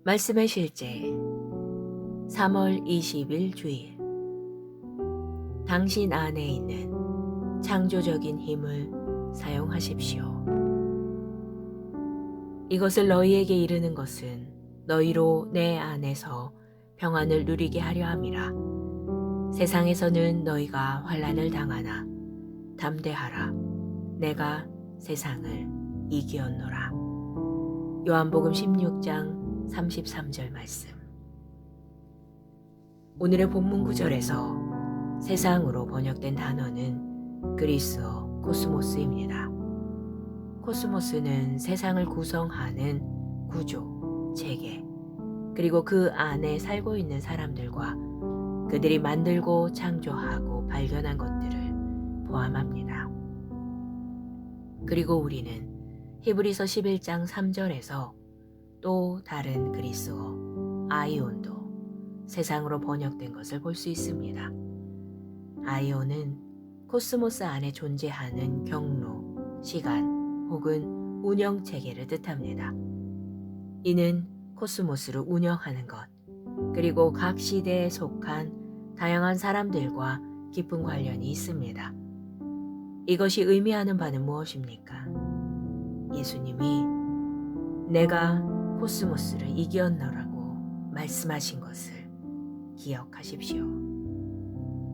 말씀의 실제 3월 20일 주일. 당신 안에 있는 창조적인 힘을 사용하십시오. 이것을 너희에게 이르는 것은 너희로 내 안에서 평안을 누리게 하려 함이라. 세상에서는 너희가 환난을 당하나 담대하라. 내가 세상을 이기었노라. 요한복음 16장 33절 말씀. 오늘의 본문 구절에서 세상으로 번역된 단어는 그리스어 코스모스입니다. 코스모스는 세상을 구성하는 구조, 체계, 그리고 그 안에 살고 있는 사람들과 그들이 만들고 창조하고 발견한 것들을 포함합니다. 그리고 우리는 히브리서 11장 3절에서 또 다른 그리스어 아이온도 세상으로 번역된 것을 볼 수 있습니다. 아이온은 코스모스 안에 존재하는 경로, 시간 혹은 운영 체계를 뜻합니다. 이는 코스모스를 운영하는 것, 그리고 각 시대에 속한 다양한 사람들과 깊은 관련이 있습니다. 이것이 의미하는 바는 무엇입니까? 예수님이 내가 코스모스를 이겼노라고 말씀하신 것을 기억하십시오.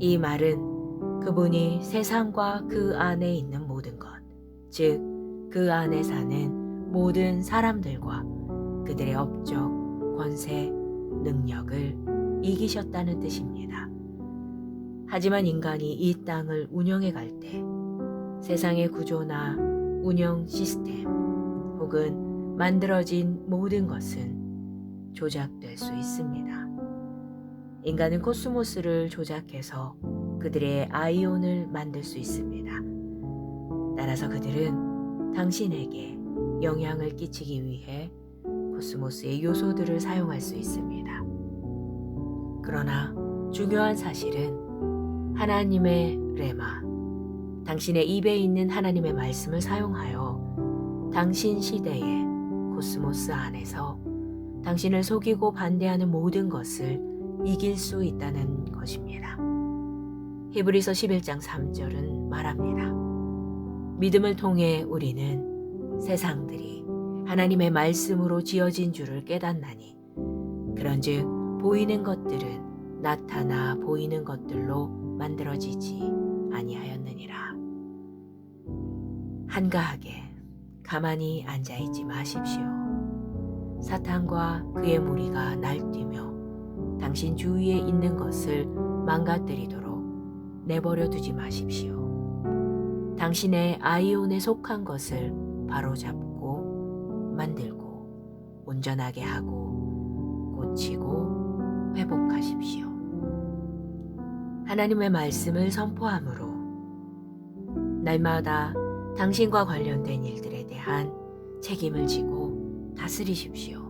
이 말은 그분이 세상과 그 안에 있는 모든 것, 즉 그 안에 사는 모든 사람들과 그들의 업적, 권세, 능력을 이기셨다는 뜻입니다. 하지만 인간이 이 땅을 운영해 갈 때 세상의 구조나 운영 시스템 혹은 만들어진 모든 것은 조작될 수 있습니다. 인간은 코스모스를 조작해서 그들의 아이온을 만들 수 있습니다. 따라서 그들은 당신에게 영향을 끼치기 위해 코스모스의 요소들을 사용할 수 있습니다. 그러나 중요한 사실은 하나님의 레마, 당신의 입에 있는 하나님의 말씀을 사용하여 당신 시대의 코스모스 안에서 당신을 속이고 반대하는 모든 것을 이길 수 있다는 것입니다. 히브리서 11장 3절은 말합니다. 믿음을 통해 우리는 세상들이 하나님의 말씀으로 지어진 줄을 깨닫나니 그런즉 보이는 것들은 나타나 보이는 것들로 만들어지지 아니하였느니라. 한가하게 가만히 앉아있지 마십시오. 사탄과 그의 무리가 날뛰며 당신 주위에 있는 것을 망가뜨리도록 내버려 두지 마십시오. 당신의 아이온에 속한 것을 바로잡고 만들고 온전하게 하고 고치고 회복하십시오. 하나님의 말씀을 선포함으로 날마다 당신과 관련된 일들에 대한 책임을 지고 다스리십시오.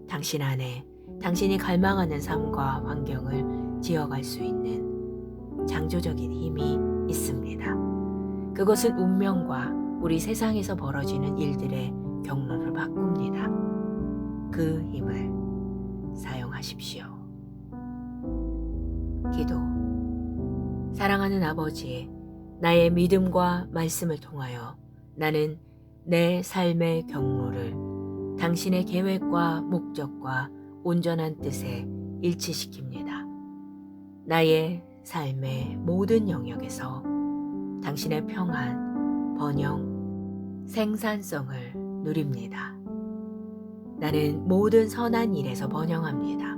당신 안에 당신이 갈망하는 삶과 환경을 지어갈 수 있는 창조적인 힘이 있습니다. 그것은 운명과 우리 세상에서 벌어지는 일들의 경로를 바꿉니다. 그 힘을 사용하십시오. 기도. 사랑하는 아버지, 나의 믿음과 말씀을 통하여 나는 내 삶의 경로를 당신의 계획과 목적과 온전한 뜻에 일치시킵니다. 나의 삶의 모든 영역에서 당신의 평안, 번영, 생산성을 누립니다. 나는 모든 선한 일에서 번영합니다.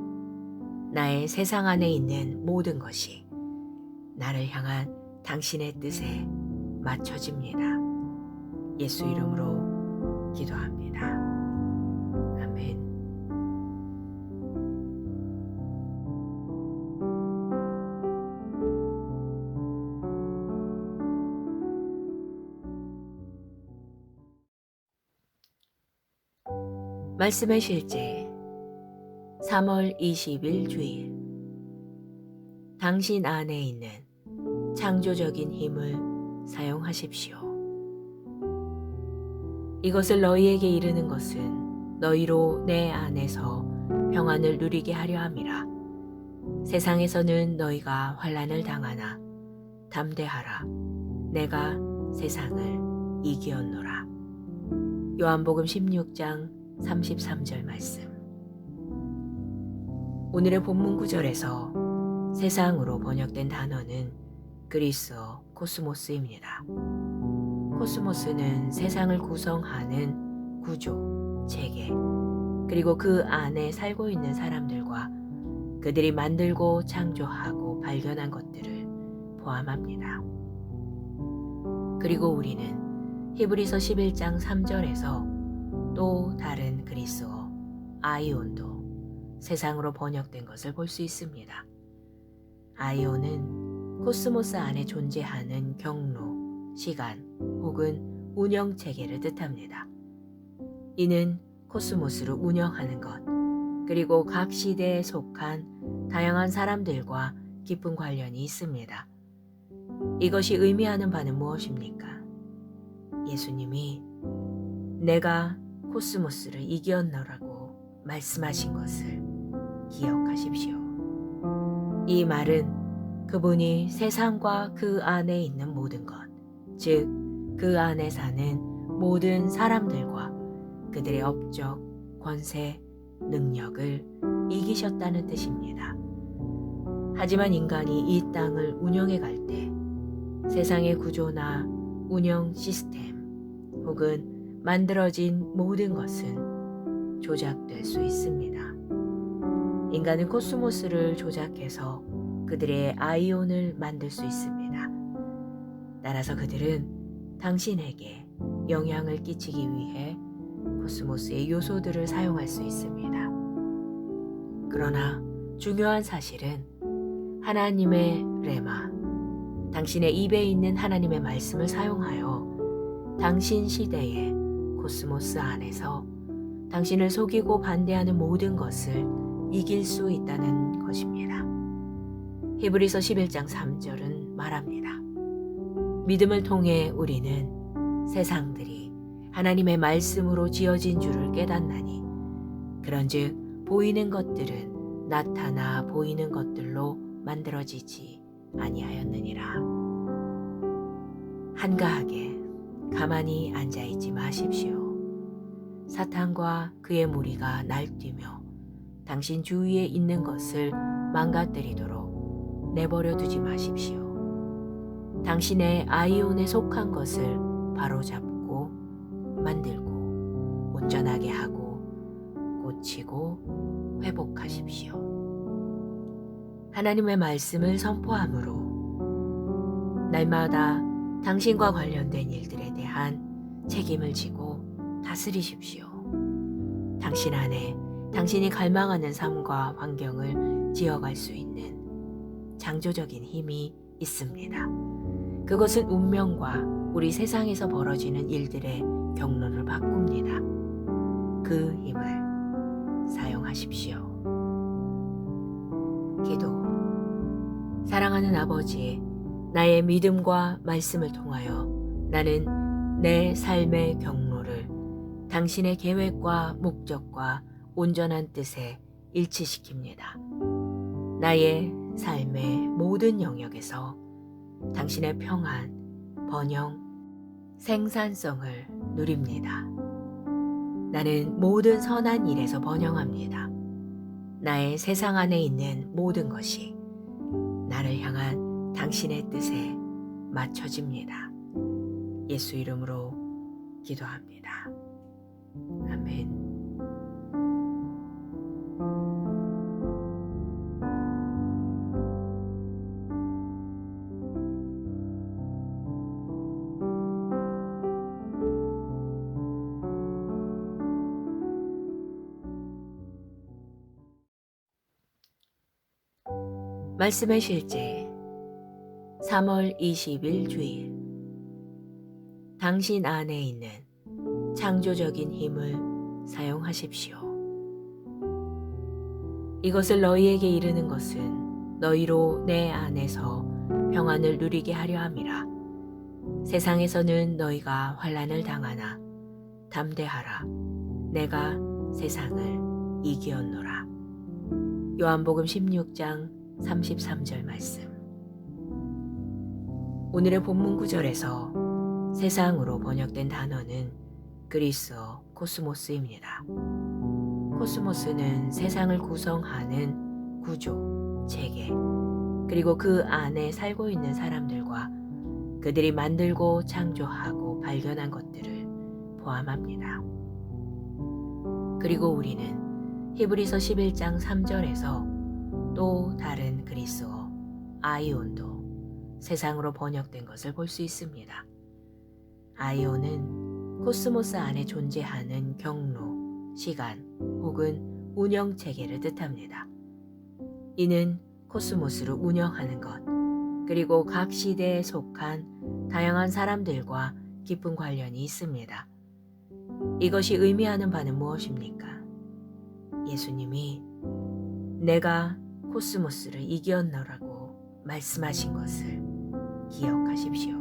나의 세상 안에 있는 모든 것이 나를 향한 당신의 뜻에 맞춰집니다. 예수 이름으로 기도합니다. 아멘. 말씀의 실제 3월 20일 주일. 당신 안에 있는 창조적인 힘을 사용하십시오. 이것을 너희에게 이르는 것은 너희로 내 안에서 평안을 누리게 하려 함이라. 세상에서는 너희가 환난을 당하나 담대하라. 내가 세상을 이기었노라. 요한복음 16장 33절 말씀. 오늘의 본문 구절에서 세상으로 번역된 단어는 그리스어 코스모스입니다. 코스모스는 세상을 구성하는 구조, 체계, 그리고 그 안에 살고 있는 사람들과 그들이 만들고 창조하고 발견한 것들을 포함합니다. 그리고 우리는 히브리서 11장 3절에서 또 다른 그리스어 아이온도 세상으로 번역된 것을 볼 수 있습니다. 아이온은 코스모스 안에 존재하는 경로, 시간 혹은 운영 체계를 뜻합니다. 이는 코스모스를 운영하는 것, 그리고 각 시대에 속한 다양한 사람들과 깊은 관련이 있습니다. 이것이 의미하는 바는 무엇입니까? 예수님이 내가 코스모스를 이겼노라고 말씀하신 것을 기억하십시오. 이 말은 그분이 세상과 그 안에 있는 모든 것, 즉 그 안에 사는 모든 사람들과 그들의 업적, 권세, 능력을 이기셨다는 뜻입니다. 하지만 인간이 이 땅을 운영해 갈 때 세상의 구조나 운영 시스템 혹은 만들어진 모든 것은 조작될 수 있습니다. 인간은 코스모스를 조작해서 그들의 아이온을 만들 수 있습니다. 따라서 그들은 당신에게 영향을 끼치기 위해 코스모스의 요소들을 사용할 수 있습니다. 그러나 중요한 사실은 하나님의 레마, 당신의 입에 있는 하나님의 말씀을 사용하여 당신 시대의 코스모스 안에서 당신을 속이고 반대하는 모든 것을 이길 수 있다는 것입니다. 히브리서 11장 3절은 말합니다. 믿음을 통해 우리는 세상들이 하나님의 말씀으로 지어진 줄을 깨닫나니 그런즉 보이는 것들은 나타나 보이는 것들로 만들어지지 아니하였느니라. 한가하게 가만히 앉아있지 마십시오. 사탄과 그의 무리가 날뛰며 당신 주위에 있는 것을 망가뜨리도록 내버려 두지 마십시오. 당신의 아이온에 속한 것을 바로잡고 만들고 온전하게 하고 고치고 회복하십시오. 하나님의 말씀을 선포함으로 날마다 당신과 관련된 일들에 대한 책임을 지고 다스리십시오. 당신 안에 당신이 갈망하는 삶과 환경을 지어갈 수 있는 창조적인 힘이 있습니다. 그것은 운명과 우리 세상에서 벌어지는 일들의 경로를 바꿉니다. 그 힘을 사용하십시오. 기도. 사랑하는 아버지, 나의 믿음과 말씀을 통하여 나는 내 삶의 경로를 당신의 계획과 목적과 온전한 뜻에 일치시킵니다. 나의 삶의 모든 영역에서 당신의 평안, 번영, 생산성을 누립니다. 나는 모든 선한 일에서 번영합니다. 나의 세상 안에 있는 모든 것이 나를 향한 당신의 뜻에 맞춰집니다. 예수 이름으로 기도합니다. 아멘. 말씀의 실제 3월 20일 주일. 당신 안에 있는 창조적인 힘을 사용하십시오. 이것을 너희에게 이르는 것은 너희로 내 안에서 평안을 누리게 하려 함이라. 세상에서는 너희가 환난을 당하나 담대하라. 내가 세상을 이기었노라. 요한복음 16장 33절 말씀. 오늘의 본문 구절에서 세상으로 번역된 단어는 그리스어 코스모스입니다. 코스모스는 세상을 구성하는 구조, 체계, 그리고 그 안에 살고 있는 사람들과 그들이 만들고 창조하고 발견한 것들을 포함합니다. 그리고 우리는 히브리서 11장 3절에서 또 다른 그리스어 아이온도 세상으로 번역된 것을 볼 수 있습니다. 아이온은 코스모스 안에 존재하는 경로, 시간 혹은 운영 체계를 뜻합니다. 이는 코스모스를 운영하는 것, 그리고 각 시대에 속한 다양한 사람들과 깊은 관련이 있습니다. 이것이 의미하는 바는 무엇입니까? 예수님이 내가 코스모스를 이겼노라고 말씀하신 것을 기억하십시오.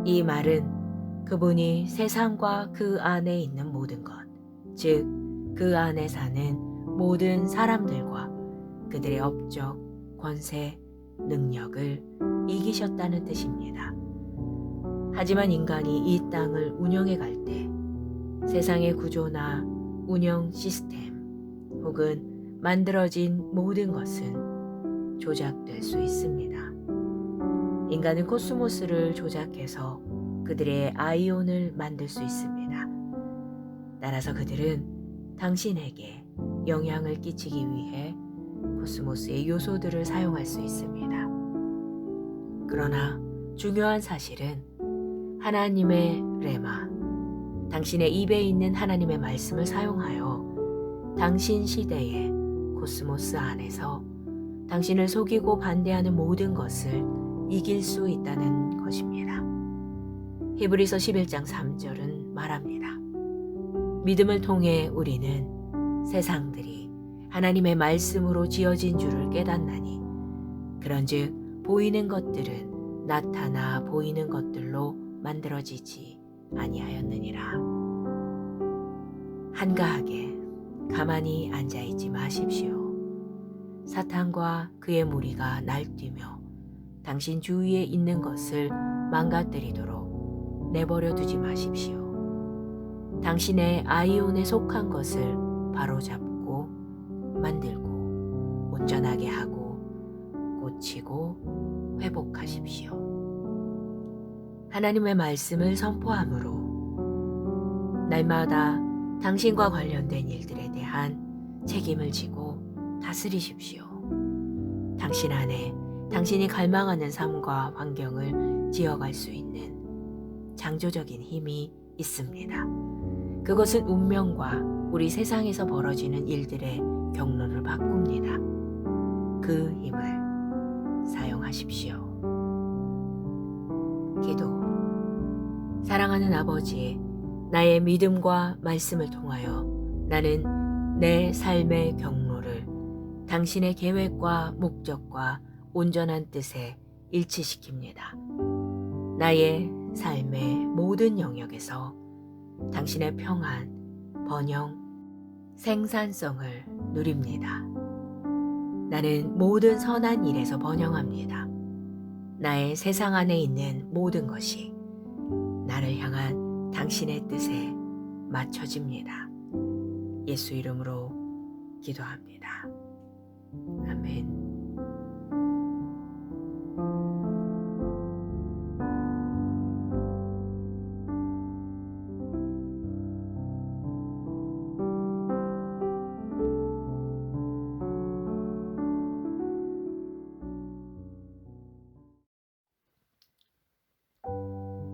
이 말은 그분이 세상과 그 안에 있는 모든 것, 즉 그 안에 사는 모든 사람들과 그들의 업적, 권세, 능력을 이기셨다는 뜻입니다. 하지만 인간이 이 땅을 운영해 갈 때 세상의 구조나 운영 시스템 혹은 만들어진 모든 것은 조작될 수 있습니다. 인간은 코스모스를 조작해서 그들의 아이온을 만들 수 있습니다. 따라서 그들은 당신에게 영향을 끼치기 위해 코스모스의 요소들을 사용할 수 있습니다. 그러나 중요한 사실은 하나님의 레마, 당신의 입에 있는 하나님의 말씀을 사용하여 당신 시대의 코스모스 안에서 당신을 속이고 반대하는 모든 것을 이길 수 있다는 것입니다. 히브리서 11장 3절은 말합니다. 믿음을 통해 우리는 세상들이 하나님의 말씀으로 지어진 줄을 깨닫나니 그런즉 보이는 것들은 나타나 보이는 것들로 만들어지지 아니하였느니라. 한가하게 가만히 앉아있지 마십시오. 사탄과 그의 무리가 날뛰며 당신 주위에 있는 것을 망가뜨리도록 내버려 두지 마십시오. 당신의 아이온에 속한 것을 바로잡고 만들고 온전하게 하고 고치고 회복하십시오. 하나님의 말씀을 선포함으로 날마다 당신과 관련된 일들에 대한 책임을 지고 다스리십시오. 당신 안에 당신이 갈망하는 삶과 환경을 지어갈 수 있는 창조적인 힘이 있습니다. 그것은 운명과 우리 세상에서 벌어지는 일들의 경로를 바꿉니다. 그 힘을 사용하십시오. 기도. 사랑하는 아버지, 나의 믿음과 말씀을 통하여 나는 내 삶의 경로를 당신의 계획과 목적과 온전한 뜻에 일치시킵니다. 나의 삶의 모든 영역에서 당신의 평안, 번영, 생산성을 누립니다. 나는 모든 선한 일에서 번영합니다. 나의 세상 안에 있는 모든 것이 나를 향한 당신의 뜻에 맞춰집니다. 예수 이름으로 기도합니다. 아멘.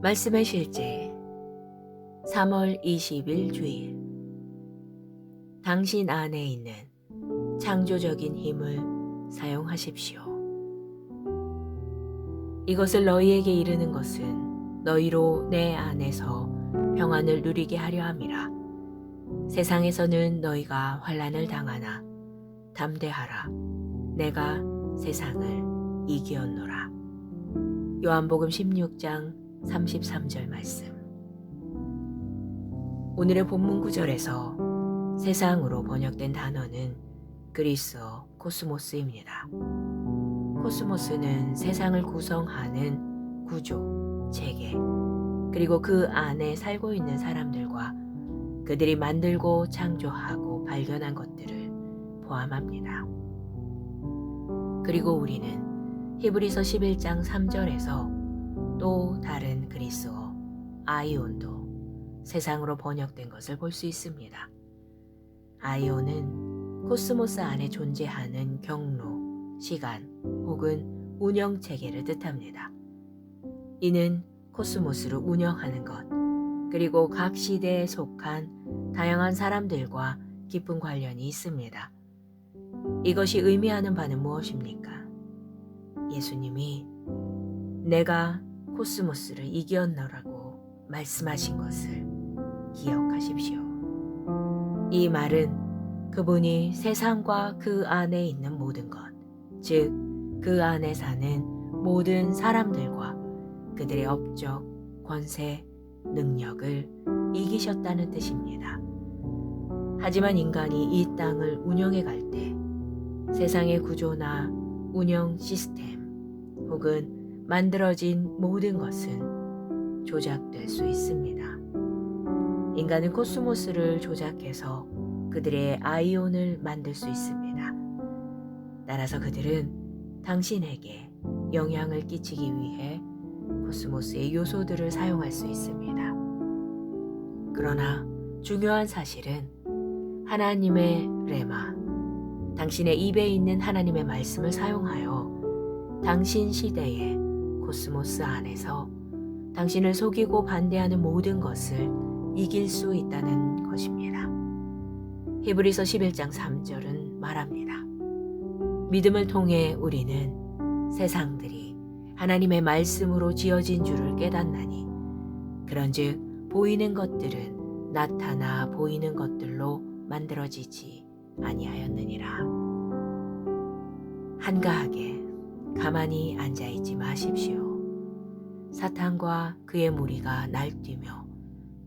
말씀의 실제 3월 20일 주일. 당신 안에 있는 창조적인 힘을 사용하십시오. 이것을 너희에게 이르는 것은 너희로 내 안에서 평안을 누리게 하려 함이라. 세상에서는 너희가 환난을 당하나 담대하라. 내가 세상을 이기었노라. 요한복음 16장 33절 말씀. 오늘의 본문 구절에서 세상으로 번역된 단어는 그리스어 코스모스입니다. 코스모스는 세상을 구성하는 구조, 체계, 그리고 그 안에 살고 있는 사람들과 그들이 만들고 창조하고 발견한 것들을 포함합니다. 그리고 우리는 히브리서 11장 3절에서 또 다른 그리스어 아이온도 세상으로 번역된 것을 볼 수 있습니다. 아이온은 코스모스 안에 존재하는 경로, 시간 혹은 운영 체계를 뜻합니다. 이는 코스모스를 운영하는 것, 그리고 각 시대에 속한 다양한 사람들과 깊은 관련이 있습니다. 이것이 의미하는 바는 무엇입니까? 예수님이 내가 코스모스를 이겼노라고 말씀하신 것을 기억하십시오. 이 말은 그분이 세상과 그 안에 있는 모든 것, 즉 그 안에 사는 모든 사람들과 그들의 업적, 권세, 능력을 이기셨다는 뜻입니다. 하지만 인간이 이 땅을 운영해 갈 때 세상의 구조나 운영 시스템 혹은 만들어진 모든 것은 조작될 수 있습니다. 인간은 코스모스를 조작해서 그들의 아이온을 만들 수 있습니다. 따라서 그들은 당신에게 영향을 끼치기 위해 코스모스의 요소들을 사용할 수 있습니다. 그러나 중요한 사실은 하나님의 레마, 당신의 입에 있는 하나님의 말씀을 사용하여 당신 시대의 코스모스 안에서 당신을 속이고 반대하는 모든 것을 이길 수 있다는 것입니다. 히브리서 11장 3절은 말합니다. 믿음을 통해 우리는 세상들이 하나님의 말씀으로 지어진 줄을 깨닫나니 그런즉 보이는 것들은 나타나 보이는 것들로 만들어지지 아니하였느니라. 한가하게 가만히 앉아있지 마십시오. 사탄과 그의 무리가 날뛰며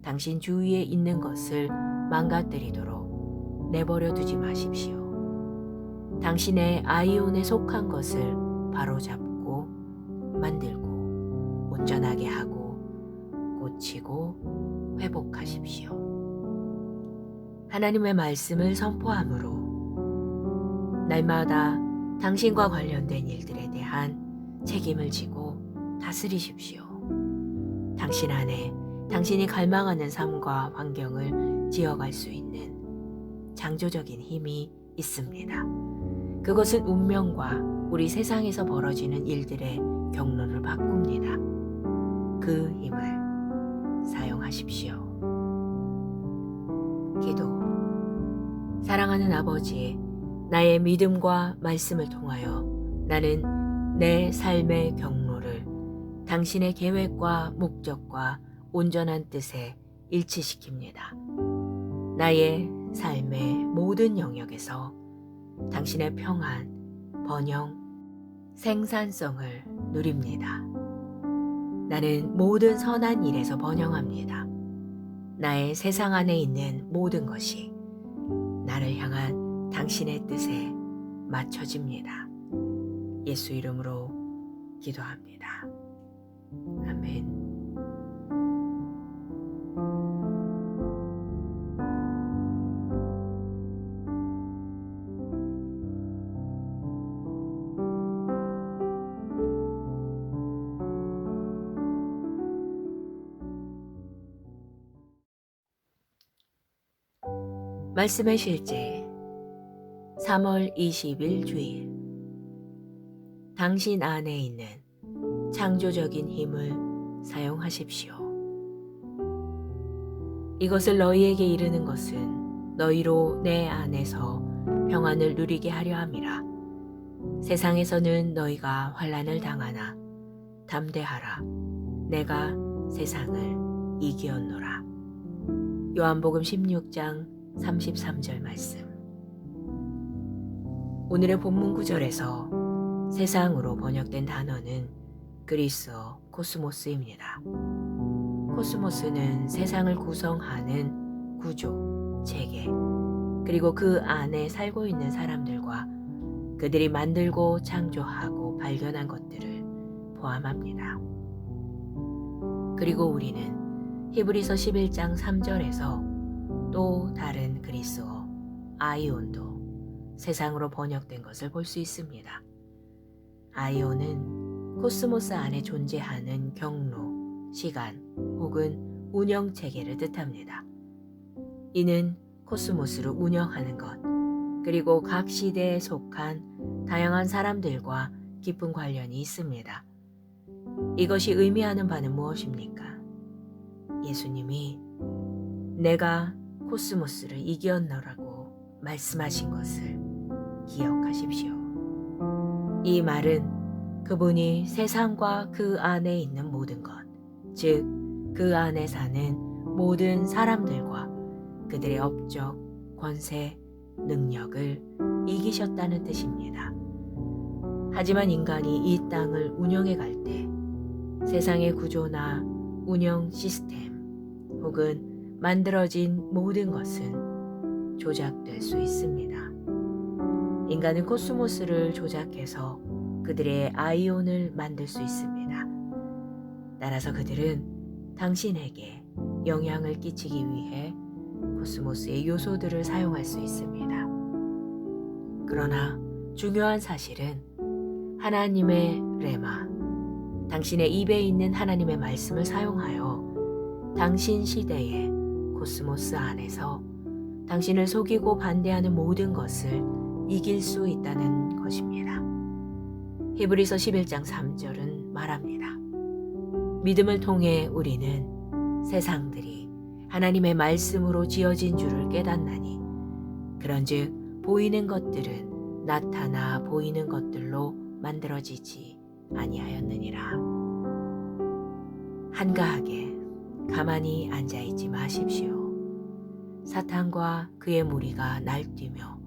당신 주위에 있는 것을 망가뜨리도록 내버려 두지 마십시오. 당신의 아이온에 속한 것을 바로잡고 만들고 온전하게 하고 고치고 회복하십시오. 하나님의 말씀을 선포함으로 날마다 당신과 관련된 일들에 대한 책임을 지고 다스리십시오. 당신 안에 당신이 갈망하는 삶과 환경을 지어갈 수 있는 창조적인 힘이 있습니다. 그것은 운명과 우리 세상에서 벌어지는 일들의 경로를 바꿉니다. 그 힘을 사용하십시오. 기도. 사랑하는 아버지, 나의 믿음과 말씀을 통하여 나는 내 삶의 경로를 당신의 계획과 목적과 온전한 뜻에 일치시킵니다. 나의 삶의 모든 영역에서 당신의 평안, 번영, 생산성을 누립니다. 나는 모든 선한 일에서 번영합니다. 나의 세상 안에 있는 모든 것이 나를 향한 당신의 뜻에 맞춰집니다. 예수 이름으로 기도합니다. 아멘. 말씀의 실제 3월 20일 주일. 당신 안에 있는 창조적인 힘을 사용하십시오. 이것을 너희에게 이르는 것은 너희로 내 안에서 평안을 누리게 하려 함이라. 세상에서는 너희가 환난을 당하나 담대하라. 내가 세상을 이기었노라. 요한복음 16장 33절 말씀. 오늘의 본문 구절에서 세상으로 번역된 단어는 그리스어 코스모스입니다. 코스모스는 세상을 구성하는 구조, 체계, 그리고 그 안에 살고 있는 사람들과 그들이 만들고 창조하고 발견한 것들을 포함합니다. 그리고 우리는 히브리서 11장 3절에서 또 다른 그리스어 아이온도 세상으로 번역된 것을 볼 수 있습니다. 아이온은 코스모스 안에 존재하는 경로, 시간 혹은 운영 체계를 뜻합니다. 이는 코스모스를 운영하는 것, 그리고 각 시대에 속한 다양한 사람들과 깊은 관련이 있습니다. 이것이 의미하는 바는 무엇입니까? 예수님이 내가 코스모스를 이겼노라고 말씀하신 것을 기억하십시오. 이 말은 그분이 세상과 그 안에 있는 모든 것, 즉 그 안에 사는 모든 사람들과 그들의 업적, 권세, 능력을 이기셨다는 뜻입니다. 하지만 인간이 이 땅을 운영해 갈 때 세상의 구조나 운영 시스템 혹은 만들어진 모든 것은 조작될 수 있습니다. 인간은 코스모스를 조작해서 그들의 아이온을 만들 수 있습니다. 따라서 그들은 당신에게 영향을 끼치기 위해 코스모스의 요소들을 사용할 수 있습니다. 그러나 중요한 사실은 하나님의 레마, 당신의 입에 있는 하나님의 말씀을 사용하여 당신 시대의 코스모스 안에서 당신을 속이고 반대하는 모든 것을 이길 수 있다는 것입니다. 히브리서 11장 3절은 말합니다. 믿음을 통해 우리는 세상들이 하나님의 말씀으로 지어진 줄을 깨닫나니 그런즉 보이는 것들은 나타나 보이는 것들로 만들어지지 아니하였느니라. 한가하게 가만히 앉아있지 마십시오. 사탄과 그의 무리가 날뛰며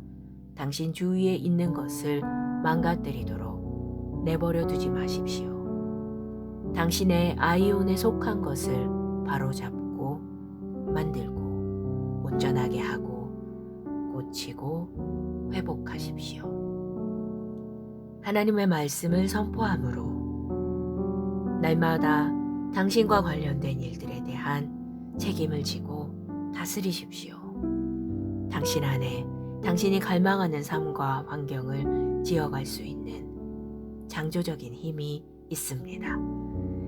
당신 주위에 있는 것을 망가뜨리도록 내버려 두지 마십시오. 당신의 아이온에 속한 것을 바로잡고 만들고 온전하게 하고 고치고 회복하십시오. 하나님의 말씀을 선포함으로 날마다 당신과 관련된 일들에 대한 책임을 지고 다스리십시오. 당신 안에 당신이 갈망하는 삶과 환경을 지어갈 수 있는 창조적인 힘이 있습니다.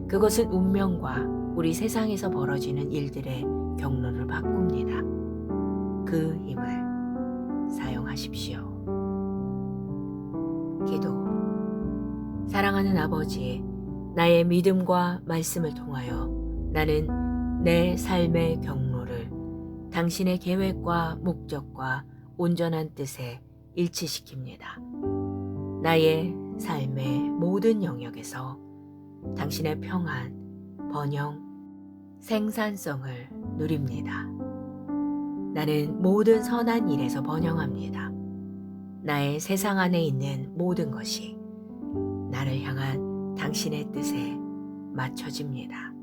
그것은 운명과 우리 세상에서 벌어지는 일들의 경로를 바꿉니다. 그 힘을 사용하십시오. 기도. 사랑하는 아버지, 나의 믿음과 말씀을 통하여 나는 내 삶의 경로를 당신의 계획과 목적과 온전한 뜻에 일치시킵니다. 나의 삶의 모든 영역에서 당신의 평안, 번영, 생산성을 누립니다. 나는 모든 선한 일에서 번영합니다. 나의 세상 안에 있는 모든 것이 나를 향한 당신의 뜻에 맞춰집니다.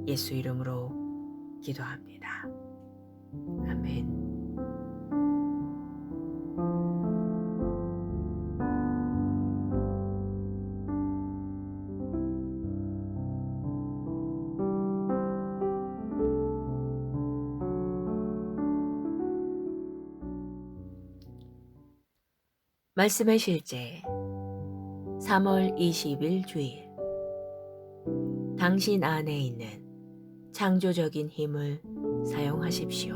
예수 이름으로 기도합니다. 아멘. 말씀의 실제 3월 20일 주일. 당신 안에 있는 창조적인 힘을 사용하십시오.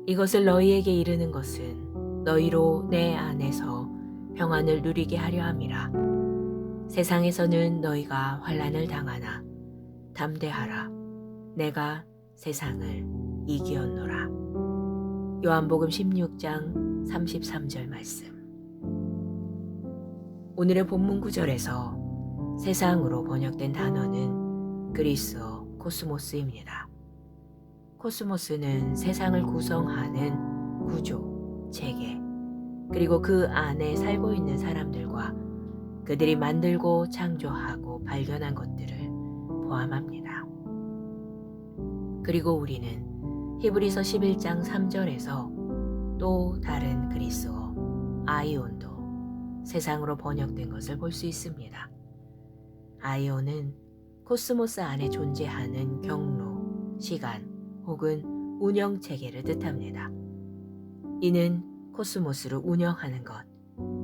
이것을 너희에게 이르는 것은 너희로 내 안에서 평안을 누리게 하려 함이라. 세상에서는 너희가 환난을 당하나 담대하라. 내가 세상을 이기었노라. 요한복음 16장 33절 말씀. 오늘의 본문 구절에서 세상으로 번역된 단어는 그리스어 코스모스입니다. 코스모스는 세상을 구성하는 구조, 체계, 그리고 그 안에 살고 있는 사람들과 그들이 만들고 창조하고 발견한 것들을 포함합니다. 그리고 우리는 히브리서 11장 3절에서 또 다른 그리스어 아이온도 세상으로 번역된 것을 볼 수 있습니다. 아이온은 코스모스 안에 존재하는 경로, 시간 혹은 운영 체계를 뜻합니다. 이는 코스모스를 운영하는 것,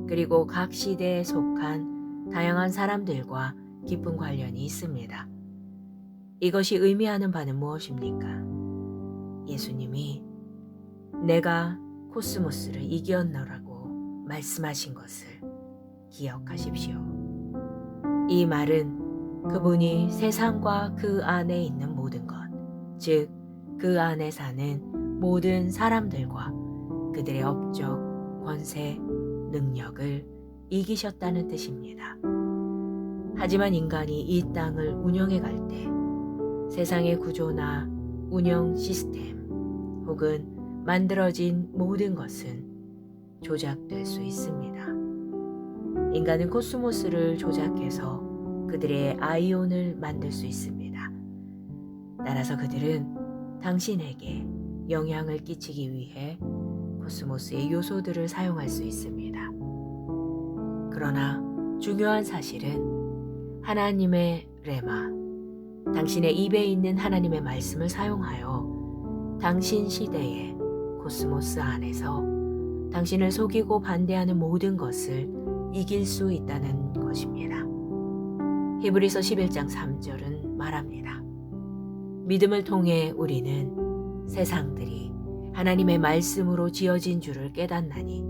그리고 각 시대에 속한 다양한 사람들과 깊은 관련이 있습니다. 이것이 의미하는 바는 무엇입니까? 예수님이 내가 코스모스를 이겼노라고 말씀하신 것을 기억하십시오. 이 말은 그분이 세상과 그 안에 있는 모든 것, 즉 그 안에 사는 모든 사람들과 그들의 업적, 권세, 능력을 이기셨다는 뜻입니다. 하지만 인간이 이 땅을 운영해 갈 때 세상의 구조나 운영 시스템 혹은 만들어진 모든 것은 조작될 수 있습니다. 인간은 코스모스를 조작해서 그들의 아이온을 만들 수 있습니다. 따라서 그들은 당신에게 영향을 끼치기 위해 코스모스의 요소들을 사용할 수 있습니다. 그러나 중요한 사실은 하나님의 레마, 당신의 입에 있는 하나님의 말씀을 사용하여 당신 시대의 코스모스 안에서 당신을 속이고 반대하는 모든 것을 이길 수 있다는 것입니다. 히브리서 11장 3절은 말합니다. 믿음을 통해 우리는 세상들이 하나님의 말씀으로 지어진 줄을 깨닫나니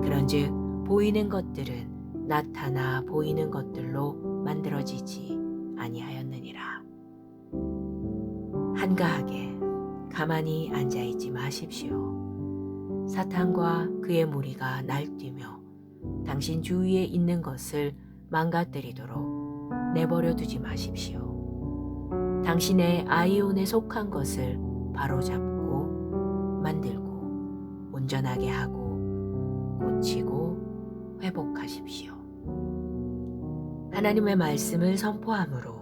그런즉 보이는 것들은 나타나 보이는 것들로 만들어지지 아니하였느니라. 한가하게 가만히 앉아있지 마십시오. 사탄과 그의 무리가 날뛰며 당신 주위에 있는 것을 망가뜨리도록 내버려 두지 마십시오. 당신의 아이온에 속한 것을 바로잡고 만들고 온전하게 하고 고치고 회복하십시오. 하나님의 말씀을 선포함으로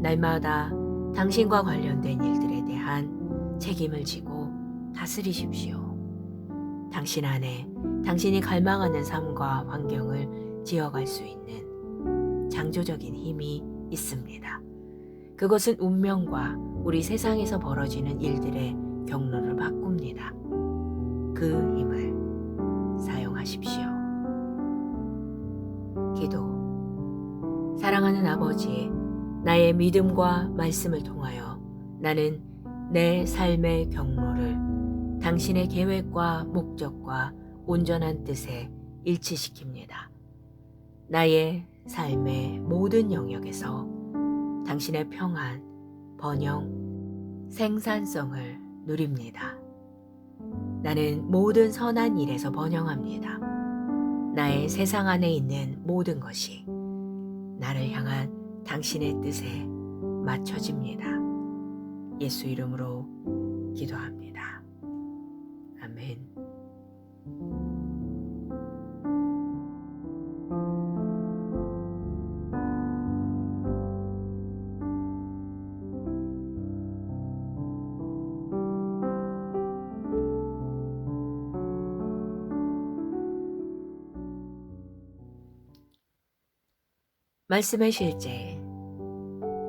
날마다 당신과 관련된 일들에 대한 책임을 지고 다스리십시오. 당신 안에 당신이 갈망하는 삶과 환경을 지어갈 수 있는 창조적인 힘이 있습니다. 그것은 운명과 우리 세상에서 벌어지는 일들의 경로를 바꿉니다. 그 힘을 사용하십시오. 기도. 사랑하는 아버지, 나의 믿음과 말씀을 통하여 나는 내 삶의 경로를 당신의 계획과 목적과 온전한 뜻에 일치시킵니다. 나의 삶의 모든 영역에서 당신의 평안, 번영, 생산성을 누립니다. 나는 모든 선한 일에서 번영합니다. 나의 세상 안에 있는 모든 것이 나를 향한 당신의 뜻에 맞춰집니다. 예수 이름으로 기도합니다. 아멘. 말씀의 실제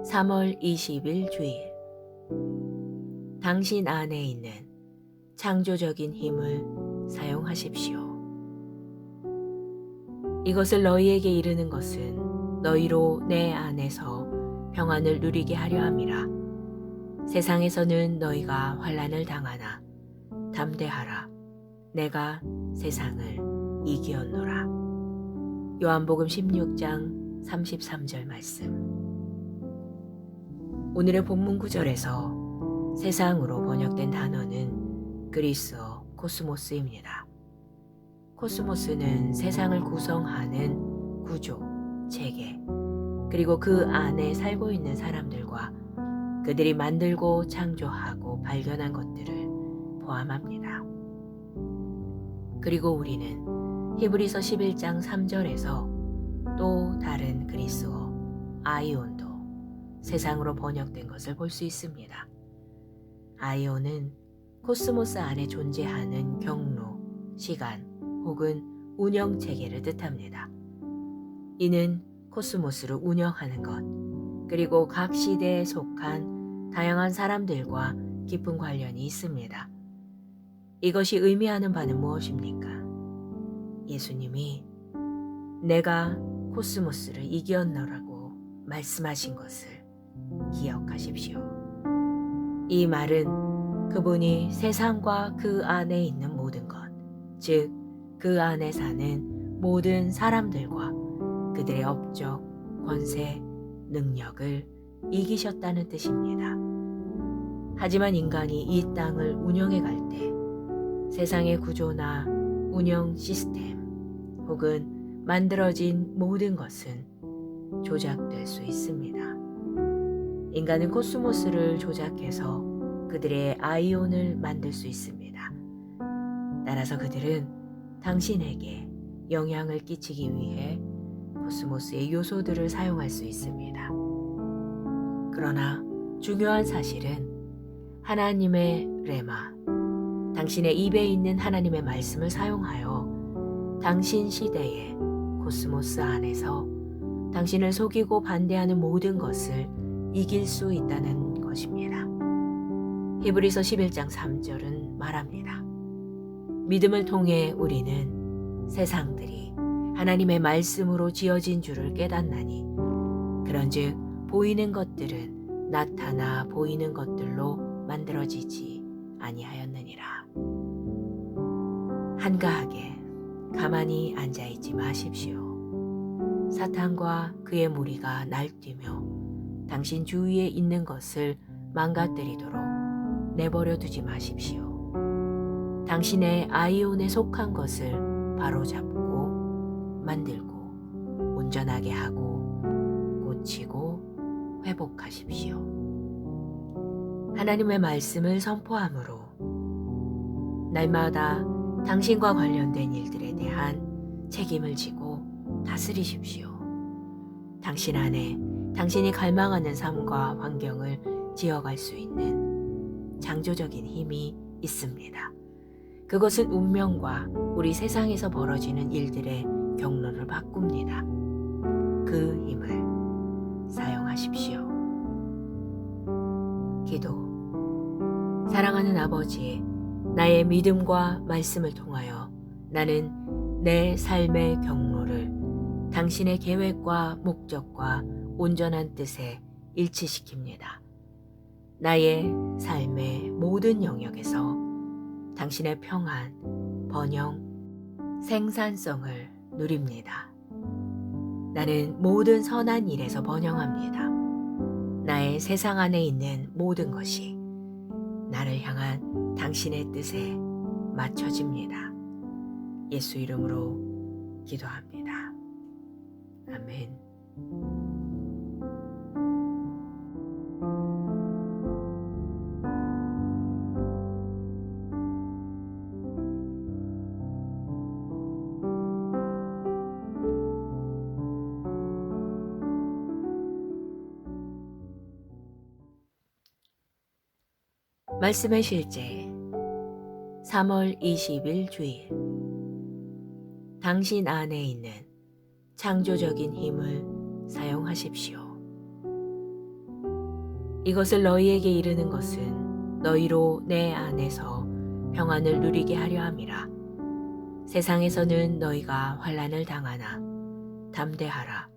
3월 20일 주일. 당신 안에 있는 창조적인 힘을 사용하십시오. 이것을 너희에게 이르는 것은 너희로 내 안에서 평안을 누리게 하려 함이라. 세상에서는 너희가 환난을 당하나 담대하라. 내가 세상을 이기었노라. 요한복음 16장 33절 말씀. 오늘의 본문 구절에서 세상으로 번역된 단어는 그리스어 코스모스입니다. 코스모스는 세상을 구성하는 구조, 체계, 그리고 그 안에 살고 있는 사람들과 그들이 만들고 창조하고 발견한 것들을 포함합니다. 그리고 우리는 히브리서 11장 3절에서 또 다른 그리스어 아이온도 세상으로 번역된 것을 볼 수 있습니다. 아이온은 코스모스 안에 존재하는 경로, 시간 혹은 운영 체계를 뜻합니다. 이는 코스모스를 운영하는 것, 그리고 각 시대에 속한 다양한 사람들과 깊은 관련이 있습니다. 이것이 의미하는 바는 무엇입니까? 예수님이 내가 코스모스를 이겼노라고 말씀하신 것을 기억하십시오. 이 말은 그분이 세상과 그 안에 있는 모든 것, 즉 그 안에 사는 모든 사람들과 그들의 업적, 권세, 능력을 이기셨다는 뜻입니다. 하지만 인간이 이 땅을 운영해 갈 때 세상의 구조나 운영 시스템 혹은 만들어진 모든 것은 조작될 수 있습니다. 인간은 코스모스를 조작해서 그들의 아이온을 만들 수 있습니다. 따라서 그들은 당신에게 영향을 끼치기 위해 코스모스의 요소들을 사용할 수 있습니다. 그러나 중요한 사실은 하나님의 레마, 당신의 입에 있는 하나님의 말씀을 사용하여 당신 시대의 코스모스 안에서 당신을 속이고 반대하는 모든 것을 이길 수 있다는 것입니다. 히브리서 11장 3절은 말합니다. 믿음을 통해 우리는 세상들이 하나님의 말씀으로 지어진 줄을 깨닫나니 그런즉 보이는 것들은 나타나 보이는 것들로 만들어지지 아니하였느니라. 한가하게 가만히 앉아있지 마십시오. 사탄과 그의 무리가 날뛰며 당신 주위에 있는 것을 망가뜨리도록 내버려 두지 마십시오. 당신의 아이온에 속한 것을 바로잡고 만들고 온전하게 하고 고치고 회복하십시오. 하나님의 말씀을 선포함으로 날마다 당신과 관련된 일들에 대한 책임을 지고 다스리십시오. 당신 안에 당신이 갈망하는 삶과 환경을 지어갈 수 있는 창조적인 힘이 있습니다. 그것은 운명과 우리 세상에서 벌어지는 일들의 경로를 바꿉니다. 그 힘을 사용하십시오. 기도. 사랑하는 아버지, 나의 믿음과 말씀을 통하여 나는 내 삶의 경로를 당신의 계획과 목적과 온전한 뜻에 일치시킵니다. 나의 삶의 모든 영역에서 당신의 평안, 번영, 생산성을 누립니다. 나는 모든 선한 일에서 번영합니다. 나의 세상 안에 있는 모든 것이 나를 향한 당신의 뜻에 맞춰집니다. 예수 이름으로 기도합니다. 아멘. 말씀의 실제 3월 20일 주일. 당신 안에 있는 창조적인 힘을 사용하십시오. 이것을 너희에게 이르는 것은 너희로 내 안에서 평안을 누리게 하려 함이라. 세상에서는 너희가 환난을 당하나 담대하라.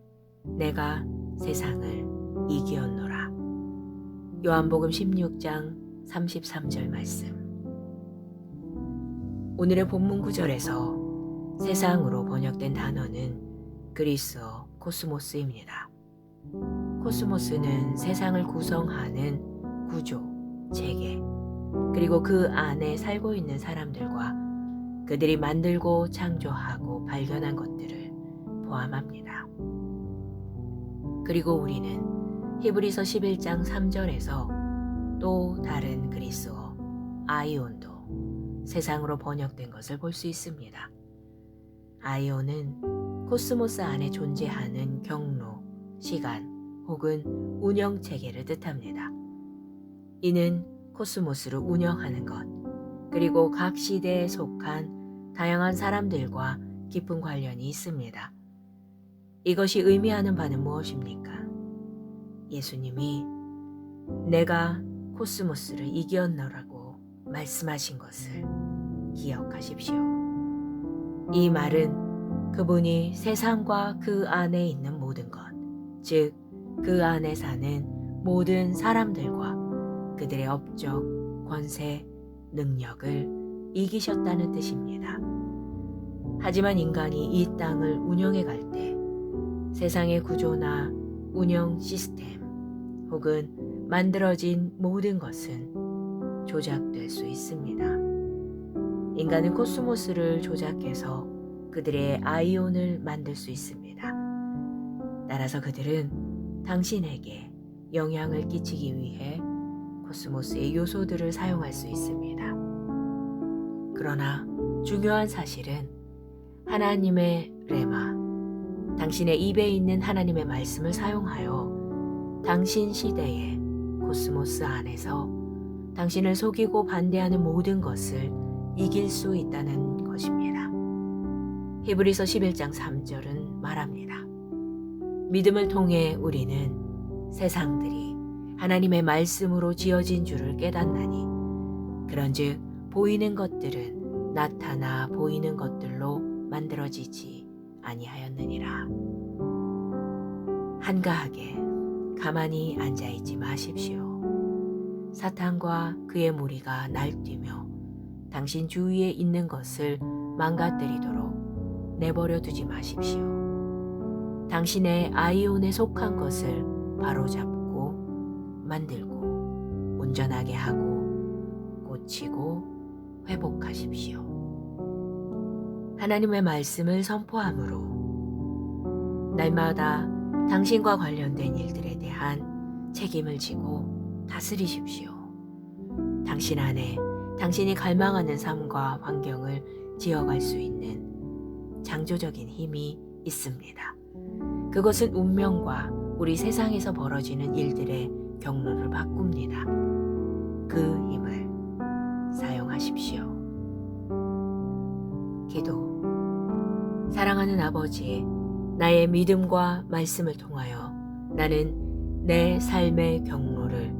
내가 세상을 이기었노라. 요한복음 16장 33절 말씀. 오늘의 본문 구절에서 세상으로 번역된 단어는 그리스어 코스모스입니다. 코스모스는 세상을 구성하는 구조, 체계, 그리고 그 안에 살고 있는 사람들과 그들이 만들고 창조하고 발견한 것들을 포함합니다. 그리고 우리는 히브리서 11장 3절에서 또 다른 그리스어 아이온도 세상으로 번역된 것을 볼 수 있습니다. 아이온은 코스모스 안에 존재하는 경로, 시간 혹은 운영 체계를 뜻합니다. 이는 코스모스를 운영하는 것, 그리고 각 시대에 속한 다양한 사람들과 깊은 관련이 있습니다. 이것이 의미하는 바는 무엇입니까? 예수님이 내가 코스모스를 이겼노라고 말씀하신 것을 기억하십시오. 이 말은 그분이 세상과 그 안에 있는 모든 것, 즉 그 안에 사는 모든 사람들과 그들의 업적, 권세, 능력을 이기셨다는 뜻입니다. 하지만 인간이 이 땅을 운영해 갈 때 세상의 구조나 운영 시스템 혹은 만들어진 모든 것은 조작될 수 있습니다. 인간은 코스모스를 조작해서 그들의 아이온을 만들 수 있습니다. 따라서 그들은 당신에게 영향을 끼치기 위해 코스모스의 요소들을 사용할 수 있습니다. 그러나 중요한 사실은 하나님의 레마, 당신의 입에 있는 하나님의 말씀을 사용하여 당신 시대의 코스모스 안에서 당신을 속이고 반대하는 모든 것을 이길 수 있다는 것입니다. 히브리서 11장 3절은 말합니다. 믿음을 통해 우리는 세상들이 하나님의 말씀으로 지어진 줄을 깨닫나니 그런즉 보이는 것들은 나타나 보이는 것들로 만들어지지 아니하였느니라. 한가하게 가만히 앉아있지 마십시오. 사탄과 그의 무리가 날뛰며 당신 주위에 있는 것을 망가뜨리도록 내버려 두지 마십시오. 당신의 아이온에 속한 것을 바로잡고 만들고 온전하게 하고 고치고 회복하십시오. 하나님의 말씀을 선포함으로 날마다 당신과 관련된 일들에 대한 책임을 지고 다스리십시오. 당신 안에 당신이 갈망하는 삶과 환경을 지어갈 수 있는 창조적인 힘이 있습니다. 그것은 운명과 우리 세상에서 벌어지는 일들의 경로를 바꿉니다. 그 힘을 사용하십시오. 기도. 사랑하는 아버지, 나의 믿음과 말씀을 통하여 나는 내 삶의 경로를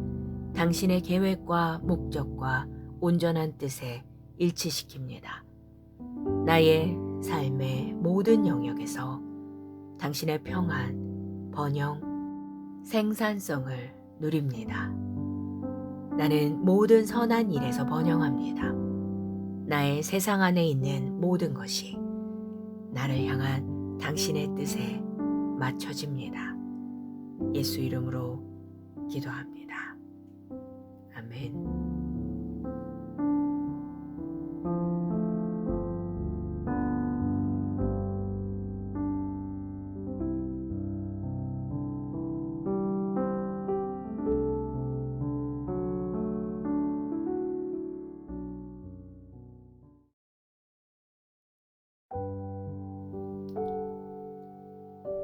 당신의 계획과 목적과 온전한 뜻에 일치시킵니다. 나의 삶의 모든 영역에서 당신의 평안, 번영, 생산성을 누립니다. 나는 모든 선한 일에서 번영합니다. 나의 세상 안에 있는 모든 것이 나를 향한 당신의 뜻에 맞춰집니다. 예수 이름으로 기도합니다. 아멘.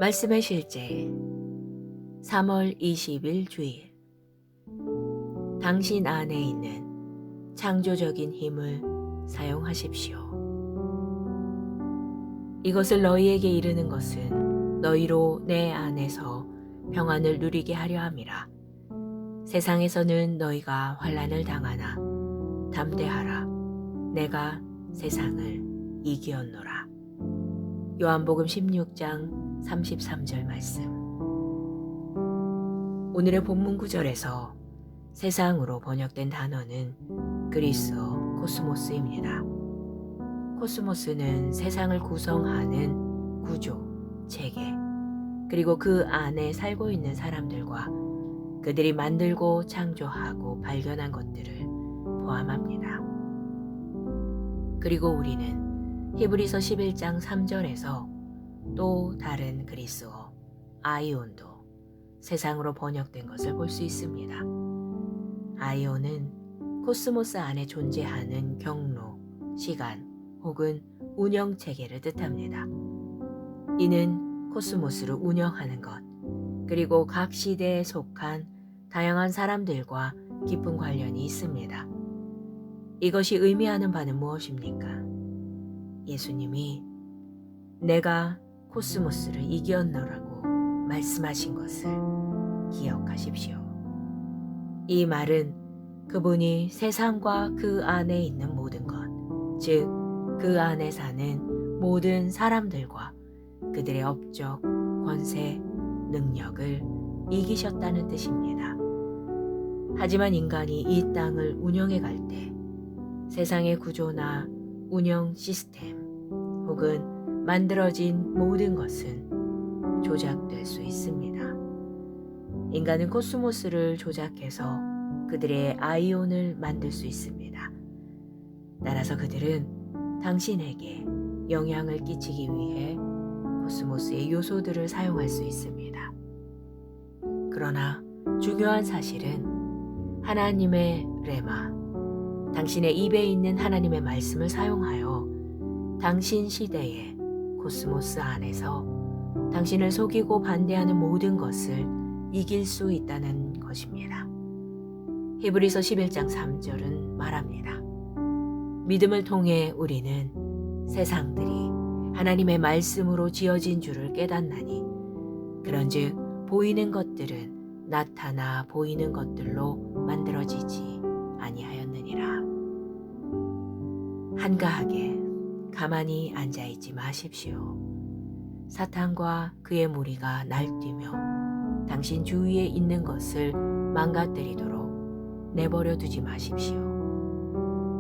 말씀의 실제 3월 20일 주일. 당신 안에 있는 창조적인 힘을 사용하십시오. 이것을 너희에게 이르는 것은 너희로 내 안에서 평안을 누리게 하려 함이라. 세상에서는 너희가 환난을 당하나 담대하라. 내가 세상을 이기었노라. 요한복음 16장 33절 말씀. 오늘의 본문 구절에서 세상으로 번역된 단어는 그리스어 코스모스입니다. 코스모스는 세상을 구성하는 구조, 체계, 그리고 그 안에 살고 있는 사람들과 그들이 만들고 창조하고 발견한 것들을 포함합니다. 그리고 우리는 히브리서 11장 3절에서 또 다른 그리스어 아이온도 세상으로 번역된 것을 볼 수 있습니다. 아이온은 코스모스 안에 존재하는 경로, 시간 혹은 운영 체계를 뜻합니다. 이는 코스모스를 운영하는 것, 그리고 각 시대에 속한 다양한 사람들과 깊은 관련이 있습니다. 이것이 의미하는 바는 무엇입니까? 예수님이 내가 코스모스를 이겼노라고 말씀하신 것을 기억하십시오. 이 말은 그분이 세상과 그 안에 있는 모든 것, 즉 그 안에 사는 모든 사람들과 그들의 업적, 권세, 능력을 이기셨다는 뜻입니다. 하지만 인간이 이 땅을 운영해 갈 때 세상의 구조나 운영 시스템 혹은 만들어진 모든 것은 조작될 수 있습니다. 인간은 코스모스를 조작해서 그들의 아이온을 만들 수 있습니다. 따라서 그들은 당신에게 영향을 끼치기 위해 코스모스의 요소들을 사용할 수 있습니다. 그러나 중요한 사실은 하나님의 레마, 당신의 입에 있는 하나님의 말씀을 사용하여 당신 시대의 코스모스 안에서 당신을 속이고 반대하는 모든 것을 이길 수 있다는 것입니다. 히브리서 11장 3절은 말합니다. 믿음을 통해 우리는 세상들이 하나님의 말씀으로 지어진 줄을 깨닫나니 그런즉 보이는 것들은 나타나 보이는 것들로 만들어지지 아니하였느니라. 한가하게 가만히 앉아있지 마십시오. 사탄과 그의 무리가 날뛰며 당신 주위에 있는 것을 망가뜨리도록 내버려 두지 마십시오.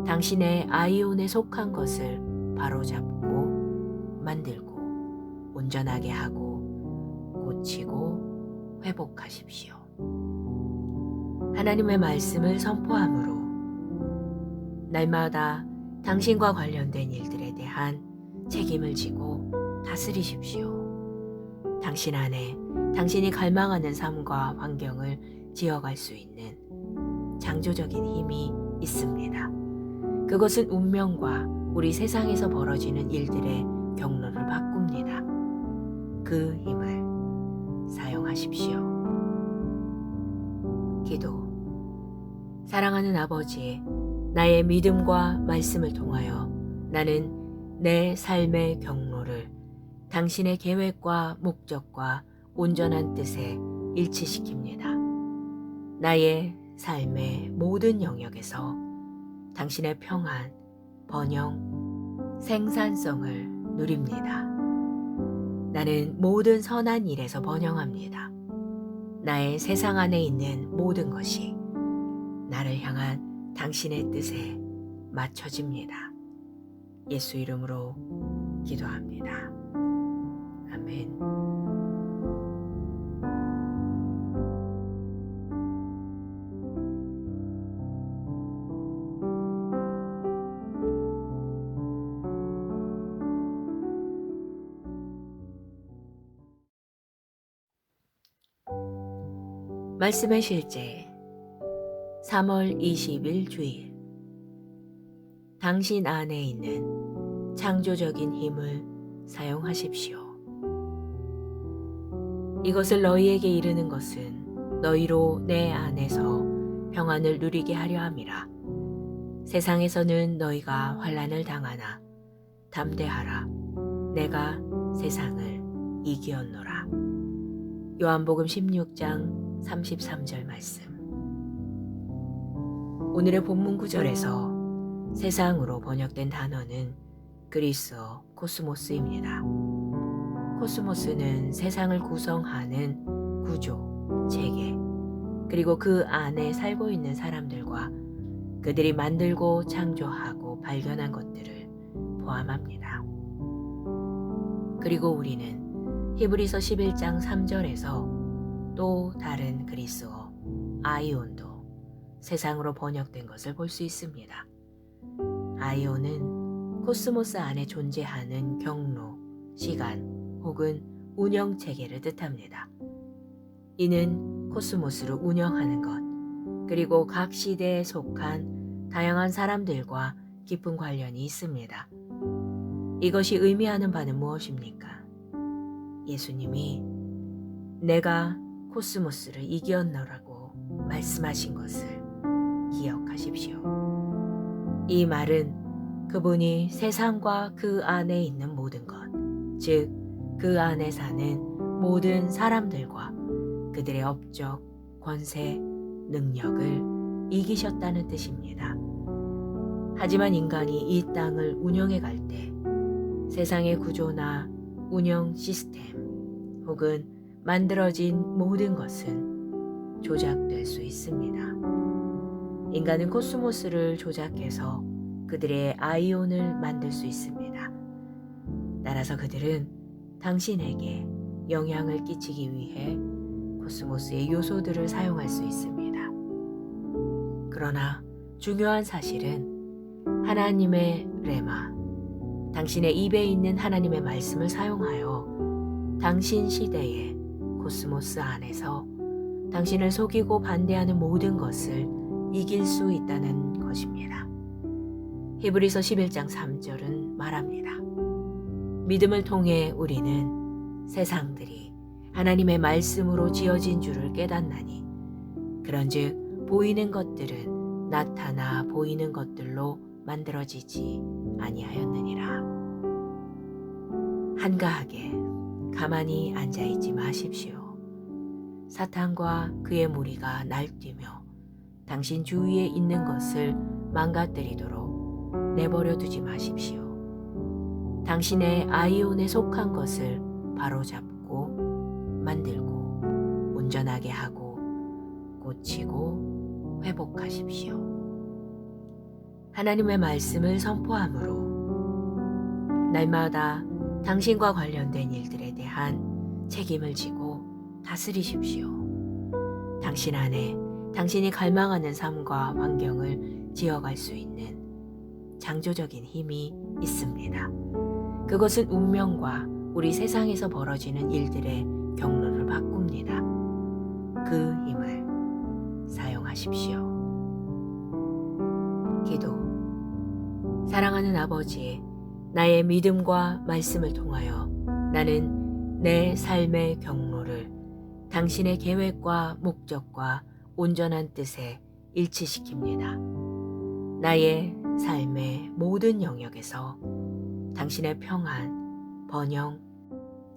당신의 아이온에 속한 것을 바로잡고 만들고 온전하게 하고 고치고 회복하십시오. 하나님의 말씀을 선포함으로 날마다 당신과 관련된 일들에 대한 책임을 지고 다스리십시오. 당신 안에 당신이 갈망하는 삶과 환경을 지어갈 수 있는 창조적인 힘이 있습니다. 그것은 운명과 우리 세상에서 벌어지는 일들의 경로를 바꿉니다. 그 힘을 사용하십시오. 기도. 사랑하는 아버지, 나의 믿음과 말씀을 통하여 나는 내 삶의 경로를 당신의 계획과 목적과 온전한 뜻에 일치시킵니다. 나의 삶의 모든 영역에서 당신의 평안, 번영, 생산성을 누립니다. 나는 모든 선한 일에서 번영합니다. 나의 세상 안에 있는 모든 것이 나를 향한 당신의 뜻에 맞춰집니다. 예수 이름으로 기도합니다. 아멘. 말씀의 실제 3월 20일 주일. 당신 안에 있는 창조적인 힘을 사용하십시오. 이것을 너희에게 이르는 것은 너희로 내 안에서 평안을 누리게 하려 함이라. 세상에서는 너희가 환난을 당하나 담대하라. 내가 세상을 이기었노라. 요한복음 16장 33절 말씀. 오늘의 본문 구절에서 세상으로 번역된 단어는 그리스어 코스모스입니다. 코스모스는 세상을 구성하는 구조, 체계, 그리고 그 안에 살고 있는 사람들과 그들이 만들고 창조하고 발견한 것들을 포함합니다. 그리고 우리는 히브리서 11장 3절에서 또 다른 그리스어 아이온도 세상으로 번역된 것을 볼 수 있습니다. 아이온은 코스모스 안에 존재하는 경로, 시간 혹은 운영 체계를 뜻합니다. 이는 코스모스를 운영하는 것, 그리고 각 시대에 속한 다양한 사람들과 깊은 관련이 있습니다. 이것이 의미하는 바는 무엇입니까? 예수님이 내가 코스모스를 이겼노라고 말씀하신 것을 기억하십시오. 이 말은 그분이 세상과 그 안에 있는 모든 것, 즉 그 안에 사는 모든 사람들과 그들의 업적, 권세, 능력을 이기셨다는 뜻입니다. 하지만 인간이 이 땅을 운영해 갈 때 세상의 구조나 운영 시스템 혹은 만들어진 모든 것은 조작될 수 있습니다. 인간은 코스모스를 조작해서 그들의 아이온을 만들 수 있습니다. 따라서 그들은 당신에게 영향을 끼치기 위해 코스모스의 요소들을 사용할 수 있습니다. 그러나 중요한 사실은 하나님의 레마, 당신의 입에 있는 하나님의 말씀을 사용하여 당신 시대의 코스모스 안에서 당신을 속이고 반대하는 모든 것을 이길 수 있다는 것입니다. 히브리서 11장 3절은 말합니다. 믿음을 통해 우리는 세상들이 하나님의 말씀으로 지어진 줄을 깨닫나니 그런즉 보이는 것들은 나타나 보이는 것들로 만들어지지 아니하였느니라. 한가하게 가만히 앉아있지 마십시오. 사탄과 그의 무리가 날뛰며 당신 주위에 있는 것을 망가뜨리도록 내버려 두지 마십시오. 당신의 아이온에 속한 것을 바로잡고 만들고 온전하게 하고 고치고 회복하십시오. 하나님의 말씀을 선포함으로 날마다 당신과 관련된 일들에 대한 책임을 지고 다스리십시오. 당신 안에 당신이 갈망하는 삶과 환경을 지어갈 수 있는 창조적인 힘이 있습니다. 그것은 운명과 우리 세상에서 벌어지는 일들의 경로를 바꿉니다. 그 힘을 사용하십시오. 기도. 사랑하는 아버지, 나의 믿음과 말씀을 통하여 나는 내 삶의 경로를 당신의 계획과 목적과 온전한 뜻에 일치시킵니다. 나의 삶의 모든 영역에서 당신의 평안, 번영,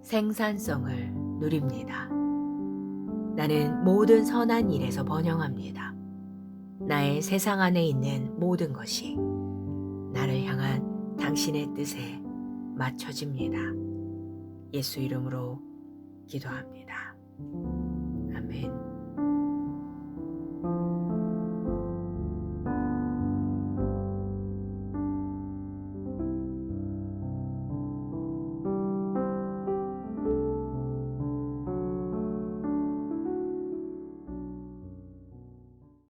생산성을 누립니다. 나는 모든 선한 일에서 번영합니다. 나의 세상 안에 있는 모든 것이 나를 향한 당신의 뜻에 맞춰집니다. 예수 이름으로 기도합니다.